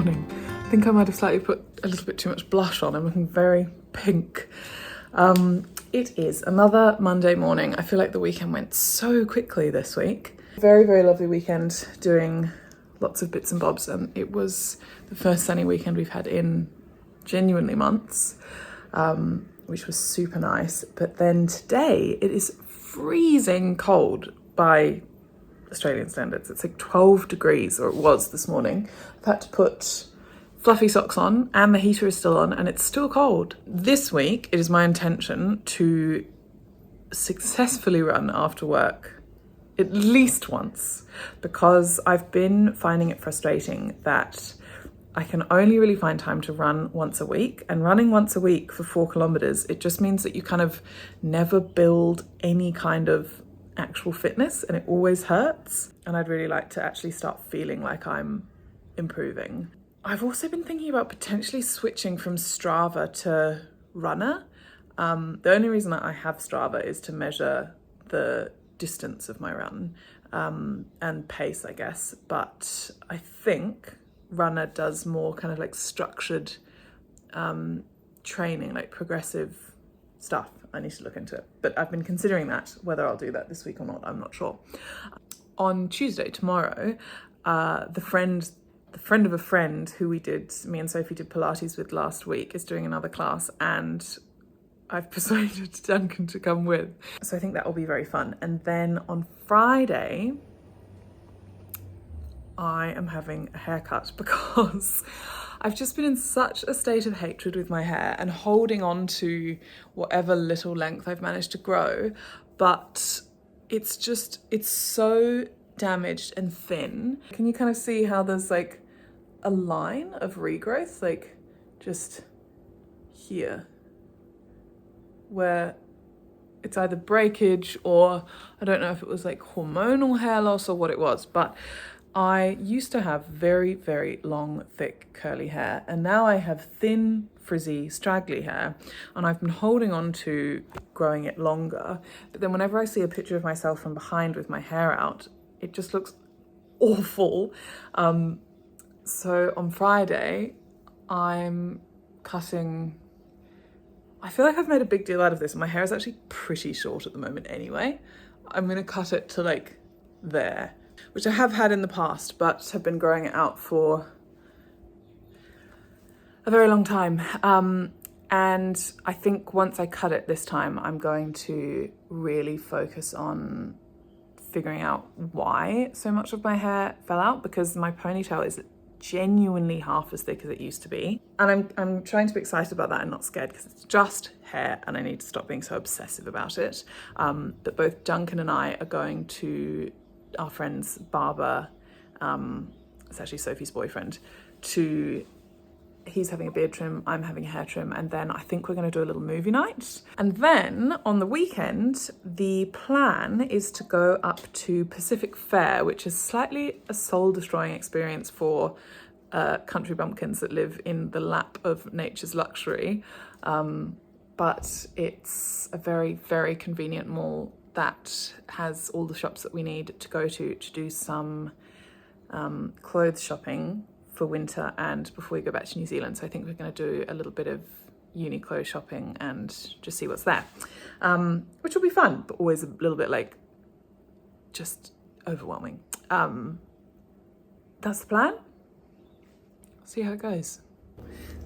morning. I think I might have slightly put a little bit too much blush on. I'm looking very pink. It is another Monday morning. I feel like the weekend went so quickly this week. Very, very lovely weekend doing lots of bits and bobs, and it was the first sunny weekend we've had in genuinely months, which was super nice. But then today it is freezing cold by Australian standards. It's like 12 degrees, or it was this morning. I've had to put fluffy socks on and the heater is still on and it's still cold. This week it is my intention to successfully run after work at least once, because I've been finding it frustrating that I can only really find time to run once a week, and running once a week for 4 kilometers, it just means that you kind of never build any kind of actual fitness and it always hurts. And I'd really like to actually start feeling like I'm improving. I've also been thinking about potentially switching from Strava to Runner. The only reason that I have Strava is to measure the distance of my run and pace, I guess. But I think Runner does more kind of like structured training, like progressive stuff. I need to look into it. But I've been considering that. Whether I'll do that this week or not, I'm not sure. On Tuesday, tomorrow, the friend of a friend who me and Sophie did Pilates with last week is doing another class, and I've persuaded Duncan to come with. So I think that will be very fun. And then on Friday, I am having a haircut because I've just been in such a state of hatred with my hair and holding on to whatever little length I've managed to grow. But it's so damaged and thin. Can you kind of see how there's like a line of regrowth, like just here, where it's either breakage or I don't know if it was like hormonal hair loss or what it was, but I used to have very, very long, thick, curly hair, and now I have thin, frizzy, straggly hair, and I've been holding on to growing it longer. But then whenever I see a picture of myself from behind with my hair out, it just looks awful. So on Friday, I'm cutting. I feel like I've made a big deal out of this, and my hair is actually pretty short at the moment anyway. I'm gonna cut it to like there, which I have had in the past, but have been growing it out for a very long time. And I think once I cut it this time, I'm going to really focus on figuring out why so much of my hair fell out, because my ponytail is genuinely half as thick as it used to be. And I'm trying to be excited about that and not scared, because it's just hair and I need to stop being so obsessive about it. But both Duncan and I are going to our friend's barber, it's actually Sophie's boyfriend, he's having a beard trim, I'm having a hair trim, and then I think we're going to do a little movie night. And then on the weekend, the plan is to go up to Pacific Fair, which is slightly a soul-destroying experience for country bumpkins that live in the lap of nature's luxury. But it's a very, very convenient mall that has all the shops that we need to go to do some clothes shopping for winter and before we go back to New Zealand. So I think we're going to do a little bit of Uniqlo shopping and just see what's there, which will be fun, but always a little bit like just overwhelming. That's the plan. See how it goes.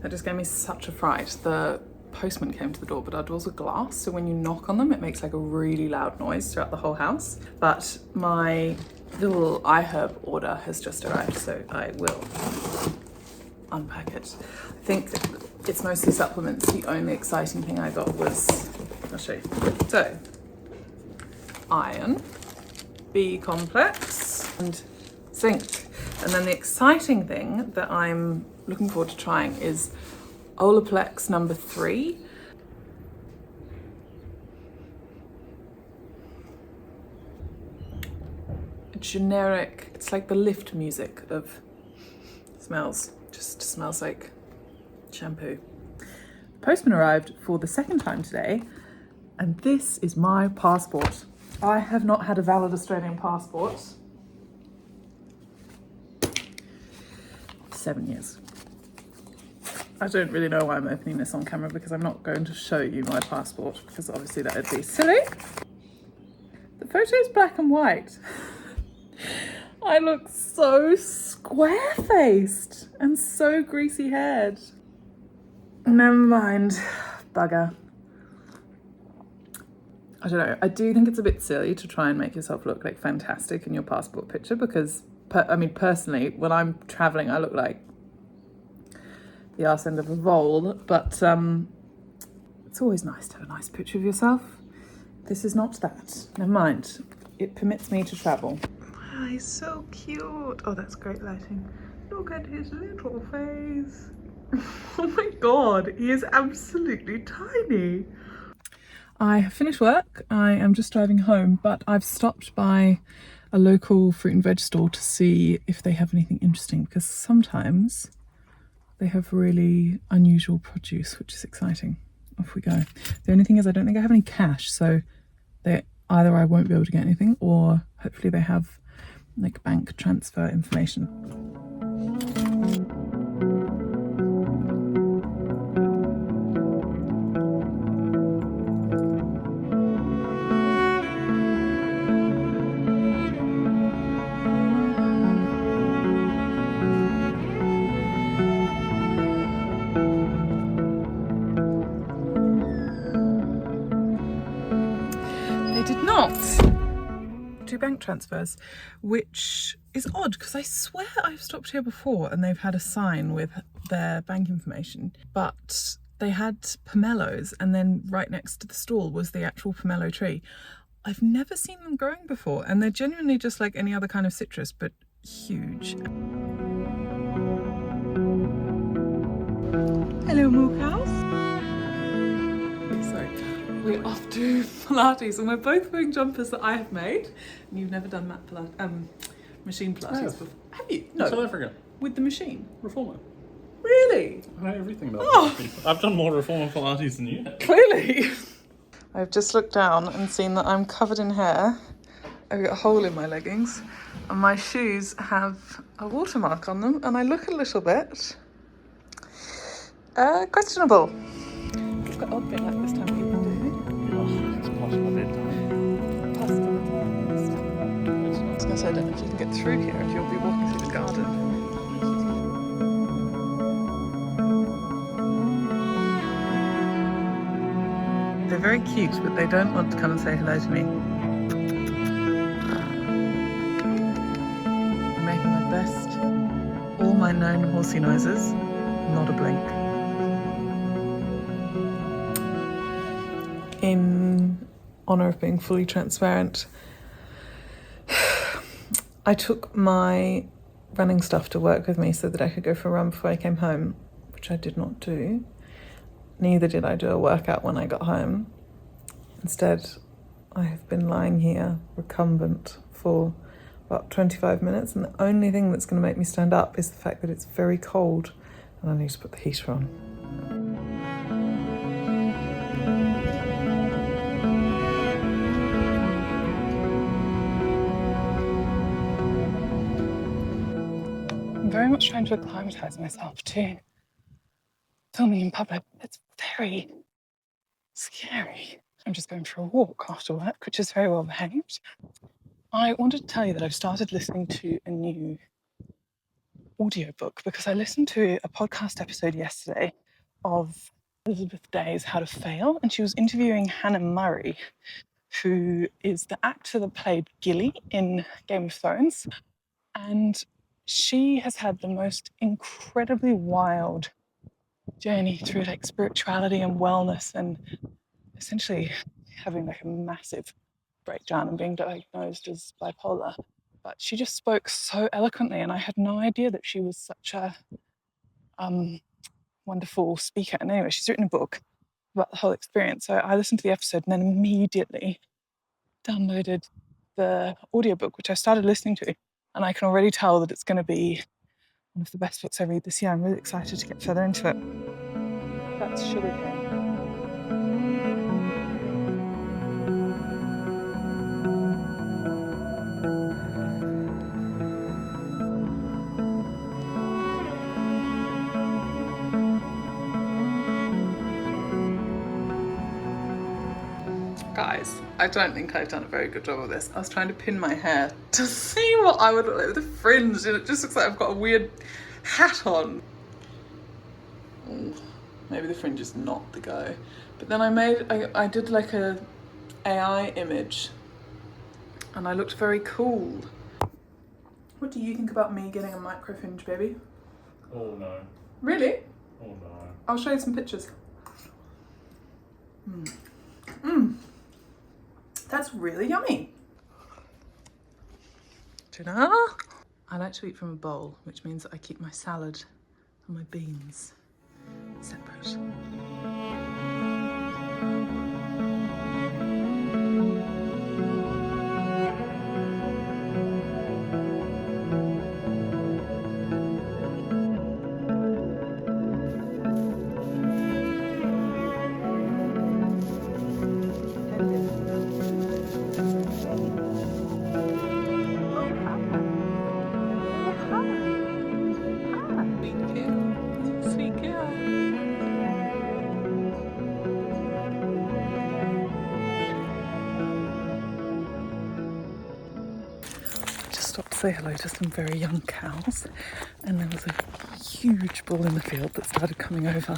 That just gave me such a fright. The postman came to the door, but our doors are glass, so when you knock on them it makes like a really loud noise throughout the whole house. But my little iHerb order has just arrived, so I will unpack it. I think it's mostly supplements. The only exciting thing I got was, I'll show you. So, iron, B complex, and zinc. And then the exciting thing that I'm looking forward to trying is Olaplex number 3. Generic, it's like the lift music of smells, just smells like shampoo. Postman arrived for the second time today, and this is my passport. I have not had a valid Australian passport 7 years. I don't really know why I'm opening this on camera because I'm not going to show you my passport because obviously that would be silly. The photo is black and white. I look so square-faced and so greasy-haired. Never mind, bugger. I don't know, I do think it's a bit silly to try and make yourself look like fantastic in your passport picture because, personally, when I'm travelling, I look like the arse end of a vole, but it's always nice to have a nice picture of yourself. This is not that. Never mind. It permits me to travel. Oh, he's so cute. Oh, that's great lighting. Look at his little face. Oh my god, he is absolutely tiny. I have finished work. I am just driving home, but I've stopped by a local fruit and veg store to see if they have anything interesting because sometimes they have really unusual produce, which is exciting. Off we go. The only thing is I don't think I have any cash, so either I won't be able to get anything or hopefully they have like bank transfer information. Did not do bank transfers, which is odd because I swear I've stopped here before and they've had a sign with their bank information, but they had pomelos and then right next to the stall was the actual pomelo tree. I've never seen them growing before and they're genuinely just like any other kind of citrus, but huge. Hello, moo cows. Sorry. We're off to Pilates and we're both wearing jumpers that I have made. And you've never done mat Pilates, machine Pilates before. Have you? No. South Africa. With the machine? Reformer. Really? I know everything about Pilates. I've done more Reformer Pilates than you have. Clearly. I've just looked down and seen that I'm covered in hair. I've got a hole in my leggings and my shoes have a watermark on them and I look a little bit questionable. It's quite odd being like this time of evening, do you? Oh, it's past my bedtime. Past bedtime. I was going to say, I don't know if you can get through here if you'll be walking through the garden. They're very cute, but they don't want to come and say hello to me. I'm making my best, all my known horsey noises, not a blink. In honour of being fully transparent, I took my running stuff to work with me so that I could go for a run before I came home, which I did not do. Neither did I do a workout when I got home. Instead, I have been lying here recumbent for about 25 minutes and the only thing that's going to make me stand up is the fact that it's very cold and I need to put the heater on. I'm very much trying to acclimatise myself to filming in public. It's very scary. I'm just going for a walk after work, which is very well behaved. I wanted to tell you that I've started listening to a new audiobook because I listened to a podcast episode yesterday of Elizabeth Day's How to Fail, and she was interviewing Hannah Murray, who is the actor that played Gilly in Game of Thrones. And she has had the most incredibly wild journey through like spirituality and wellness and essentially having like a massive breakdown and being diagnosed as bipolar. But she just spoke so eloquently and I had no idea that she was such a wonderful speaker. And anyway, she's written a book about the whole experience. So I listened to the episode and then immediately downloaded the audiobook, which I started listening to. And I can already tell that it's going to be one of the best books I read this year. I'm really excited to get further into it. That's sugarcane. Guys, I don't think I've done a very good job of this. I was trying to pin my hair to see what I would look like with a fringe, and it just looks like I've got a weird hat on. Ooh, maybe the fringe is not the go. But then I did like a AI image, and I looked very cool. What do you think about me getting a micro fringe, baby? Oh no. Really? Oh no. I'll show you some pictures. That's really yummy. Ta-da! I like to eat from a bowl, which means that I keep my salad and my beans separate. Sweet girl. Just stopped to say hello to some very young cows, and there was a huge bull in the field that started coming over.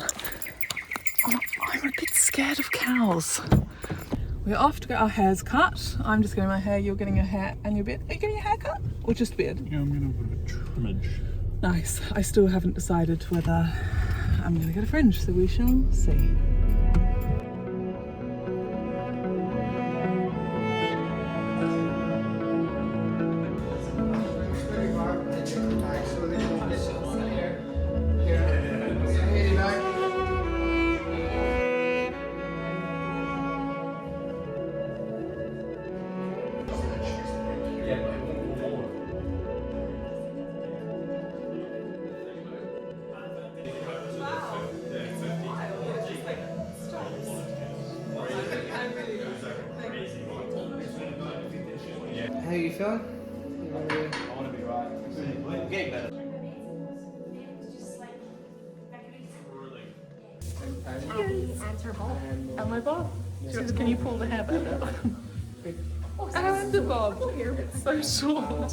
Oh, I'm a bit scared of cows. We're off to get our hairs cut. I'm just getting my hair, you're getting your hair and your beard. Are you getting your hair cut or just beard? Yeah, I'm gonna put a trimmage. Nice. I still haven't decided whether I'm going to get a fringe, so we shall see. How you feeling? I want to be right. Getting better. Answer both. And my bob. Can you pull the hair back out? And the bob. It's so short.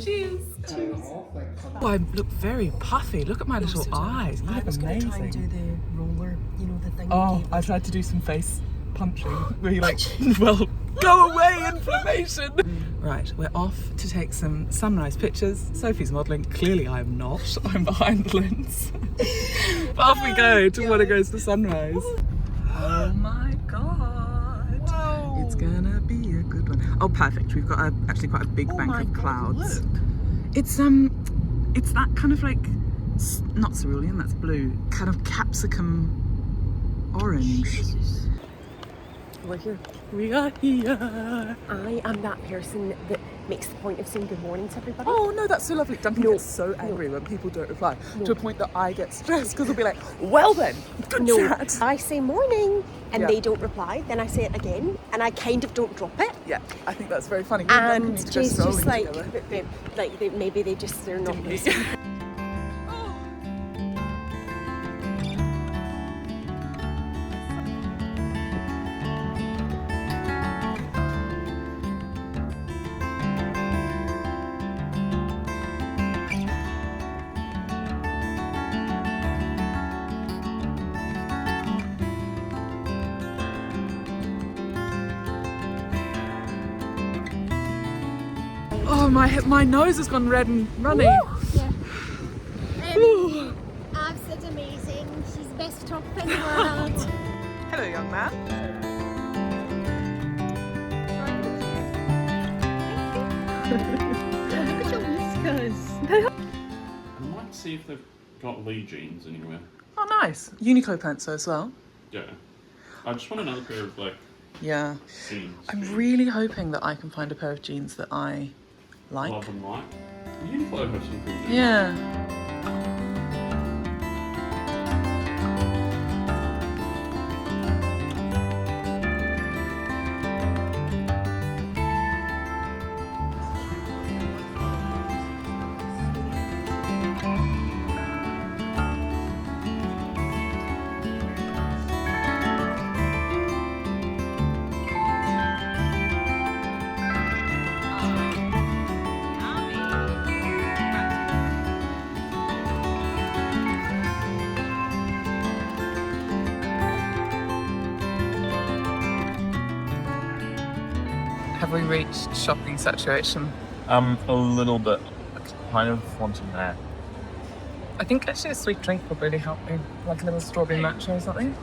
Cheers. Cheers. Oh, I look very puffy. Look at my little eyes. You I look was going to try and amazing. do the roller, you know, the thing. Oh, I tried to do some face punching. Where you like, well, go away, inflammation. Right, we're off to take some sunrise pictures. Sophie's modelling. Clearly I'm not. I'm behind the lens. But off we go to what it goes to sunrise. Oh my god. Whoa. It's gonna be a good one. Oh, perfect. We've got actually quite a big bank of clouds. Look. It's that kind of like, not cerulean, that's blue, kind of capsicum orange. Jesus. We're here. We are here. I am that person that makes the point of saying good morning to everybody. Oh no, that's so lovely. Duncan No, gets so angry when people don't reply, No. to a point that I get stressed because he'll be like, well then, good No, chat. I say morning and Yeah. they don't reply, then I say it again and I kind of don't drop it. Yeah, I think that's very funny. We and Duncan And need to go Jay's strolling just like, together. maybe they're not Didn't listening. he? Oh, my nose has gone red and runny. Yeah. Ooh. Abs is amazing. She's the best photographer in the world. Hello, young man. Look at your whiskers. I might see if they've got Lee jeans anywhere. Oh, nice. Uniqlo pants as well. Yeah. I just want another pair of like Yeah. jeans. I'm really hoping that I can find a pair of jeans that I like. Love and like. Uniqlo have some cool jeans. Yeah. Have we reached shopping saturation? A little bit. I kind of wanting that. I think actually a sweet drink would really help me, like a little strawberry matcha or something.